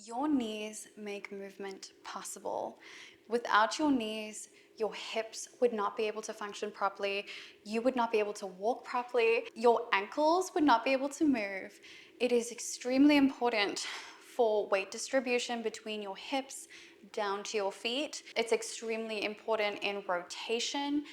Your knees make movement possible. Without your knees, your hips would not be able to function properly. You would not be able to walk properly. Your ankles would not be able to move. It is extremely important for weight distribution between your hips down to your feet. It's extremely important in rotation.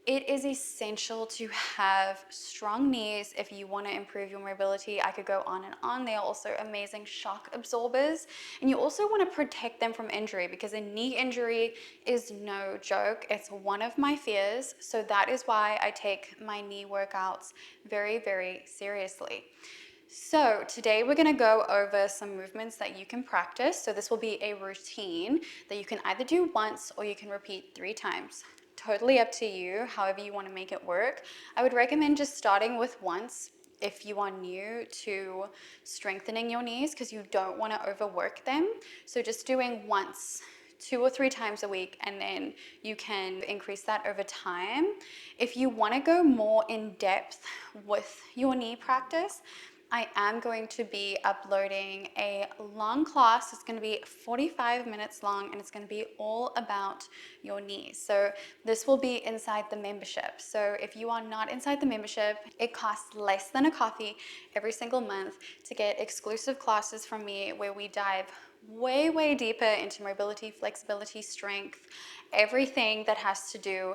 It is essential to have strong knees if you want to improve your mobility. I could go on and on. They are also amazing shock absorbers. And you also want to protect them from injury, because a knee injury is no joke. It's one of my fears. So that is why I take my knee workouts very, very seriously. So today we're going to go over some movements that you can practice. So this will be a routine that you can either do once or you can repeat 3 times. Totally up to you, however you want to make it work. I would recommend just starting with once if you are new to strengthening your knees, because you don't want to overwork them. So just doing once 2 or 3 times a week, and then you can increase that over time. If you want to go more in depth with your knee practice, I am going to be uploading a long class. It's going to be 45 minutes long, and it's going to be all about your knees. So this will be inside the membership. So if you are not inside the membership, it costs less than a coffee every single month to get exclusive classes from me where we dive way, way deeper into mobility, flexibility, strength, everything that has to do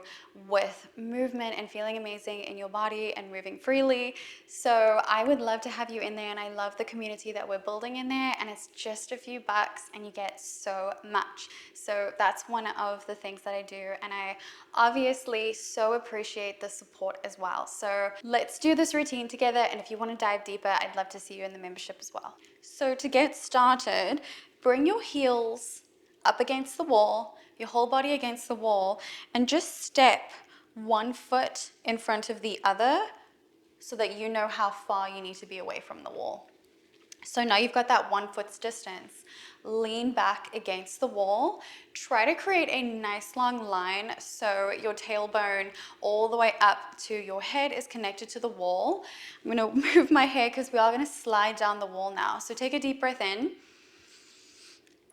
with movement and feeling amazing in your body and moving freely. So I would love to have you in there, and I love the community that we're building in there, and it's just a few bucks and you get so much. So that's one of the things that I do, and I obviously so appreciate the support as well. So let's do this routine together, and if you want to dive deeper, I'd love to see you in the membership as well. So to get started, bring your heels up against the wall, your whole body against the wall, and just step one foot in front of the other so that you know how far you need to be away from the wall. So now you've got that 1 foot's distance. Lean back against the wall. Try to create a nice long line so your tailbone all the way up to your head is connected to the wall. I'm going to move my hair because we are going to slide down the wall now. So take a deep breath in.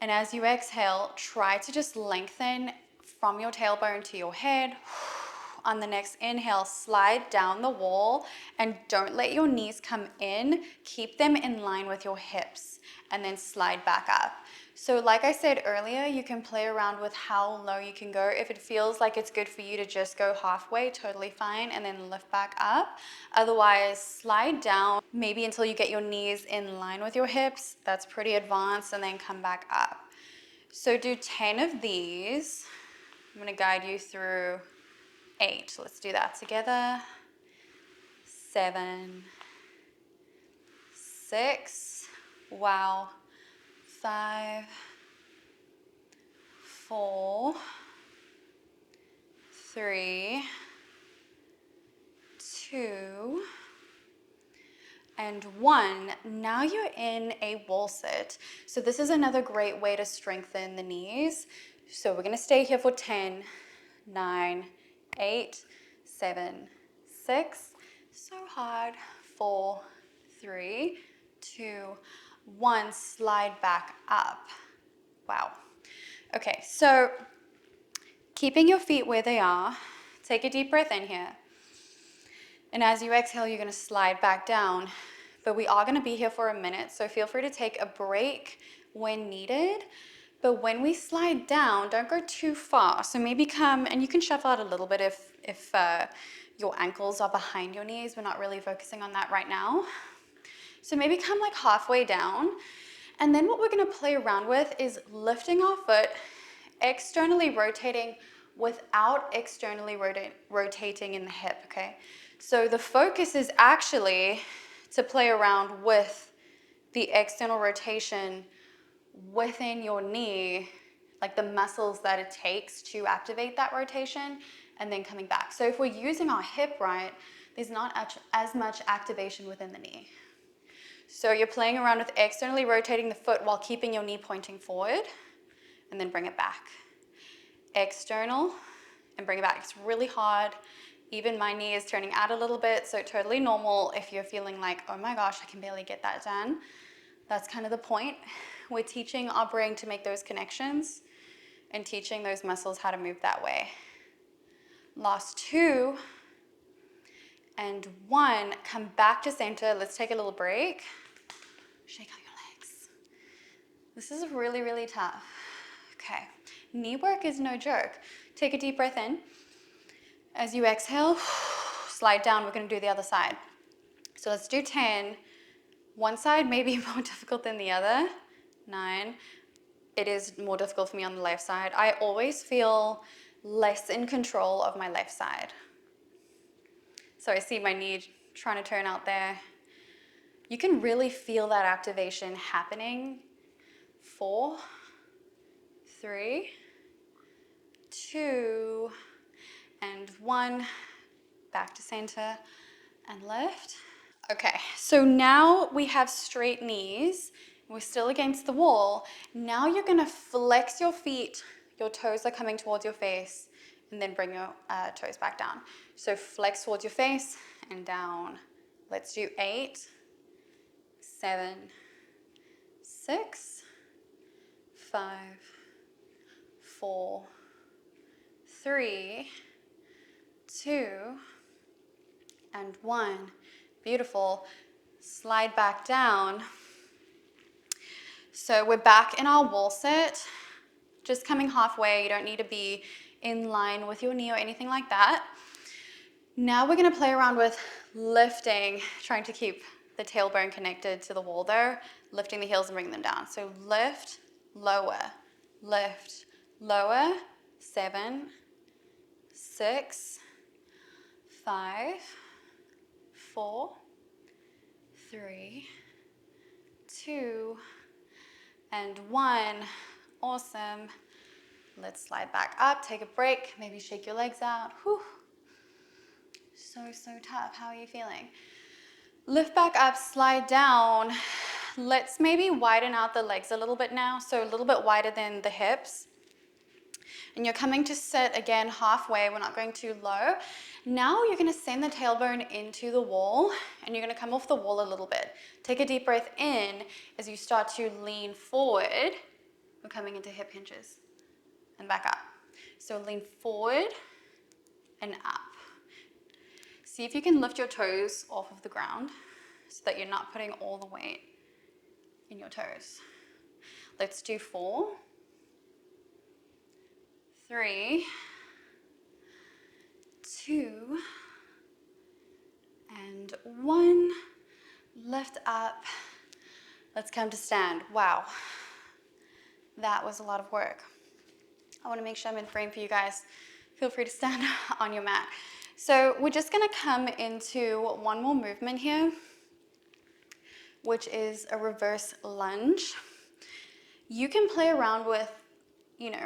And as you exhale, try to just lengthen from your tailbone to your head. On the next inhale, slide down the wall, and don't let your knees come in. Keep them in line with your hips, and then slide back up. So like I said earlier, you can play around with how low you can go. If it feels like it's good for you to just go halfway, totally fine, and then lift back up. Otherwise, slide down maybe until you get your knees in line with your hips. That's pretty advanced, and then come back up. So do 10 of these. I'm going to guide you through 8. Let's do that together. 7, 6, wow, 5, 4, 3, 2, and 1. Now you're in a wall sit. So this is another great way to strengthen the knees. So we're going to stay here for 10, 9, 8, 7, 6, so hard, 4, 3, 2, 1, slide back up. Wow. Okay, so keeping your feet where they are, take a deep breath in here. And as you exhale, you're going to slide back down. But we are going to be here for a minute, so feel free to take a break when needed. But when we slide down, don't go too far. So maybe come, and you can shuffle out a little bit if your ankles are behind your knees. We're not really focusing on that right now. So maybe come like halfway down. And then what we're going to play around with is lifting our foot, externally rotating without externally rotating in the hip, okay? So the focus is actually to play around with the external rotation within your knee, like the muscles that it takes to activate that rotation, and then coming back. So if we're using our hip right, there's not as much activation within the knee. So you're playing around with externally rotating the foot while keeping your knee pointing forward, and then bring it back. External, and bring it back. It's really hard. Even my knee is turning out a little bit, so totally normal if you're feeling like, oh my gosh, I can barely get that done. That's kind of the point. we're teaching our brain to make those connections and teaching those muscles how to move that way. Last 2 and 1. Come back to center. Let's take a little break. Shake out your legs. This is really, really tough. Okay, knee work is no joke. Take a deep breath in. As you exhale, slide down. We're going to do the other side. So let's do 10. One side may be more difficult than the other. 9. It is more difficult for me on the left side. I always feel less in control of my left side. So I see my knee trying to turn out there. You can really feel that activation happening. 4, 3, 2, and 1. Back to center and lift. Okay, so now we have straight knees. We're still against the wall. Now you're gonna flex your feet. Your toes are coming towards your face, and then bring your toes back down. So flex towards your face and down. Let's do 8, 7, 6, 5, 4, 3, 2, and 1. Beautiful. Slide back down. So we're back in our wall sit, just coming halfway. You don't need to be in line with your knee or anything like that. Now we're gonna play around with lifting, trying to keep the tailbone connected to the wall there, lifting the heels and bringing them down. So lift, lower, lift, lower. 7, 6, 5, 4, 3, 2, and 1. Awesome. Let's slide back up, take a break, maybe shake your legs out. Whew. So tough. How are you feeling? Lift back up, slide down. Let's maybe widen out the legs a little bit now, so a little bit wider than the hips. And you're coming to sit again halfway. We're not going too low. Now you're gonna send the tailbone into the wall, and you're gonna come off the wall a little bit. Take a deep breath in as you start to lean forward. We're coming into hip hinges and back up. So lean forward and up. See if you can lift your toes off of the ground so that you're not putting all the weight in your toes. Let's do 4, 3, 2, and 1. Lift up. Let's come to stand. Wow, that was a lot of work. I want to make sure I'm in frame for you guys. Feel free to stand on your mat. So we're just going to come into one more movement here, which is a reverse lunge. You can play around with,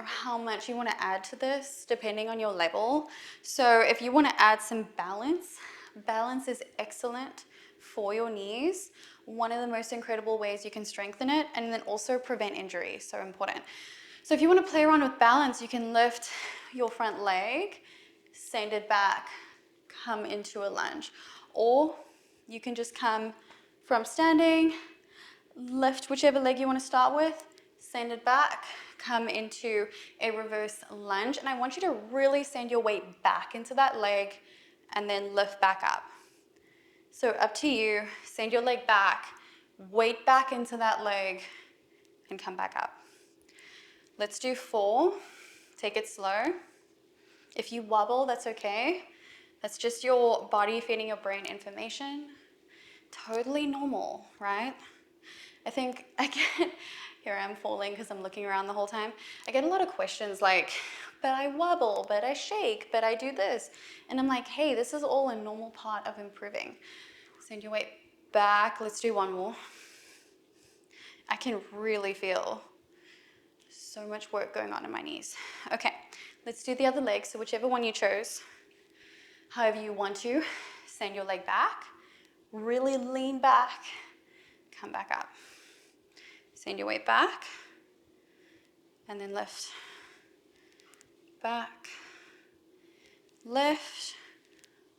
how much you want to add to this depending on your level. So if you want to add some balance is excellent for your knees. One of the most incredible ways you can strengthen it, and then also prevent injury, so important. So if you want to play around with balance, you can lift your front leg, send it back, come into a lunge. Or you can just come from standing, lift whichever leg you want to start with, send it back, come into a reverse lunge. And I want you to really send your weight back into that leg and then lift back up. So up to you, send your leg back, weight back into that leg, and come back up. Let's do 4. Take it slow. If you wobble, that's okay. That's just your body feeding your brain information. Totally normal, right? I think here I am falling because I'm looking around the whole time. I get a lot of questions like, but I wobble, but I shake, but I do this. And I'm like, hey, this is all a normal part of improving. Send your weight back. Let's do 1 more. I can really feel so much work going on in my knees. Okay, let's do the other leg. So whichever one you chose, however you want to, send your leg back, really lean back, come back up. Send your weight back, and then lift, back, lift,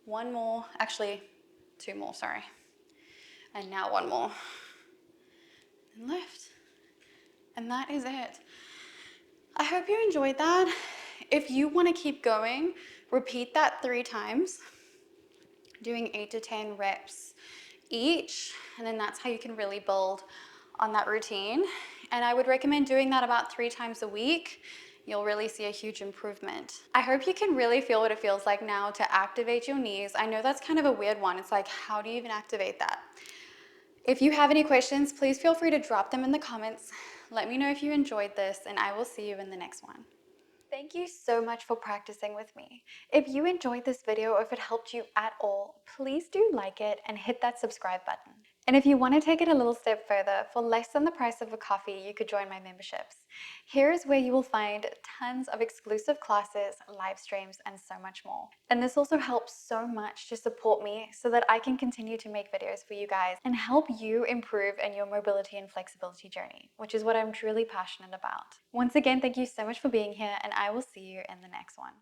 1 more, actually 2 more, sorry. And now 1 more, and lift, And that is it. I hope you enjoyed that. If you want to keep going, repeat that 3 times, doing 8 to 10 reps each, and then that's how you can really build on that routine. And I would recommend doing that about 3 times a week. You'll really see a huge improvement. I hope you can really feel what it feels like now to activate your knees. I know that's kind of a weird one. It's like, how do you even activate that? If you have any questions, please feel free to drop them in the comments. Let me know if you enjoyed this, and I will see you in the next one. Thank you so much for practicing with me. If you enjoyed this video or if it helped you at all, please do like it and hit that subscribe button. And if you want to take it a little step further, for less than the price of a coffee, you could join my memberships. Here's where you will find tons of exclusive classes, live streams, and so much more. And this also helps so much to support me so that I can continue to make videos for you guys and help you improve in your mobility and flexibility journey, which is what I'm truly passionate about. Once again, thank you so much for being here, and I will see you in the next one.